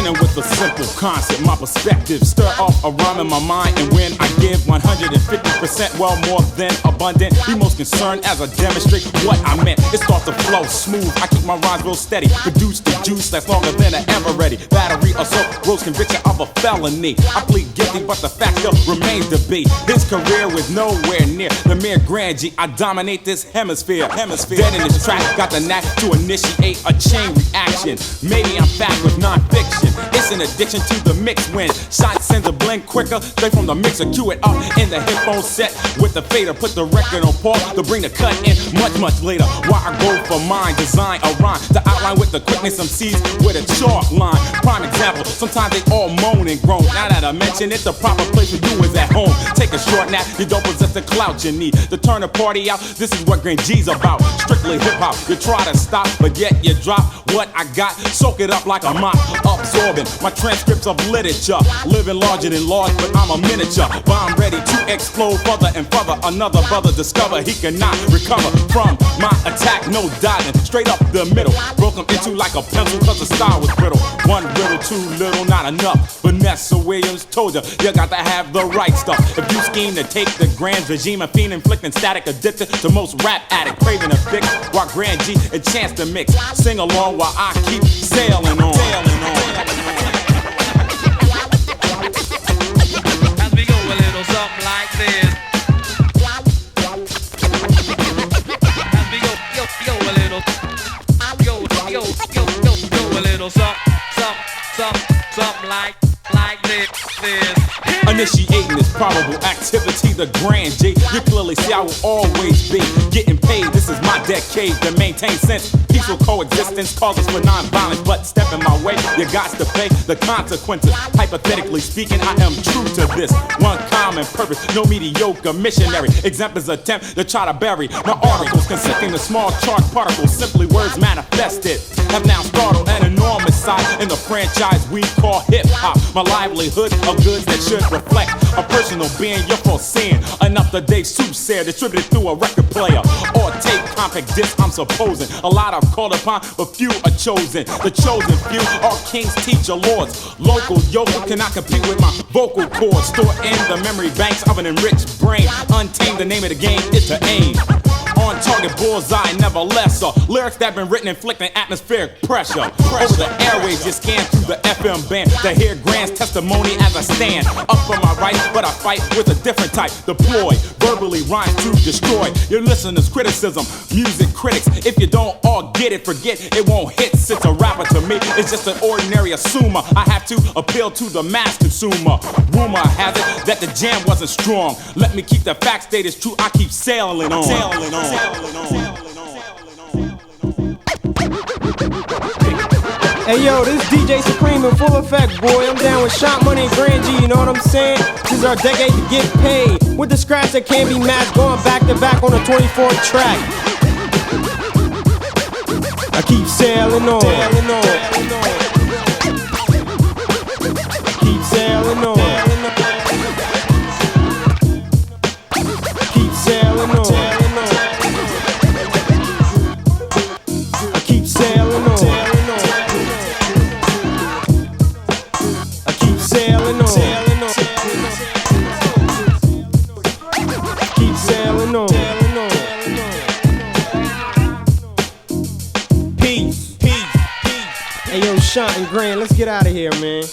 beginning with a simple concept. My perspective stir off a rhyme in my mind, and when I give 150%, well, more than abundant, be most concerned as I demonstrate what I meant. It starts to flow smooth. I keep my rhymes real steady. Produce the juice that's longer than an ever ready. Battery assault, gross conviction of a felony. I plead guilty, but the fact still remains to be. His career was nowhere near the mere grand G. I dominate this hemisphere. Dead in this track, got the knack to initiate a chain reaction. Maybe I'm fact with non-fiction. It's an addiction to the mix when shot sends a blend quicker. Straight from the mixer, cue it up in the headphone set with the fader. Put the record on pause to bring the cut in much later. Why I go for mine, design a rhyme to outline with the quickness MCs with a chalk line. Prime example, sometimes they all moan and groan. Now that I mention it, the proper place for you is at home. Take a short nap, you don't possess the clout you need to turn the party out. This is what Grand G's about. Strictly hip hop. You try to stop, but yet you drop what I got. Soak it up like a mop, absorbing my transcripts of literature. Living larger than large, but I'm a miniature. Bomb ready to explode further and further. Another brother discover he cannot recover from my attack. No dodging, straight up the middle. Broke him into like a pencil cause the style was brittle. One riddle, too little, not enough. Vanessa Williams told you got to have the right stuff. If you scheme to take the grand regime and fiend inflicting static, addicted to most rap addict, craving a fix while Grand G a chance to mix. Sing along while I keep sailing on. As we go a little something like this. As we go a little, go a little something like this. Initiating this probable activity, the Grand G. You clearly see I will always be getting paid. This is my decade to maintain sense. Peaceful coexistence causes for non-violence, but step in my way, you got to pay the consequences. Hypothetically speaking, I am true to this one common purpose. No mediocre missionary. Examples attempt to try to bury my articles consisting of small charged particles. Simply words manifested have now startled an enormous size in the franchise we call hip-hop. My livelihood of goods that should reflect a personal being you're foreseeing. Enough the day soothsayer distributed through a record player or tape compact disc. I'm supposing a lot are called upon, but few are chosen. The chosen few are kings, teacher, lords. Local yokel cannot compete with my vocal cords. Stored in the memory banks of an enriched brain. Untamed, the name of the game is to aim. On target, bullseye, never lesser. Lyrics that been written inflicting atmospheric pressure. Over the airwaves, you scan through the FM band to hear Grand's testimony as I stand up for my right, but I fight with a different type. Deploy, verbally rhyme to destroy your listeners' criticism. Music critics, if you don't all get it, forget it won't hit. Since a rapper to me is just an ordinary assumer, I have to appeal to the mass consumer. Rumor has it that the jam wasn't strong. Let me keep the fact status true. I keep sailing on. Hey yo, this DJ Supreme in full effect, boy. I'm down with Shot Money and Grand G, you know what I'm saying? This is our decade to get paid. With the scratch that can't be matched, going back to back on the 24th track. I keep sailing on. Keep sailing on. Keep sailing on. I keep sailing on. I keep sailing on. Keep sailing on. Peace. Hey yo, Shot and Grand, let's get out of here, man.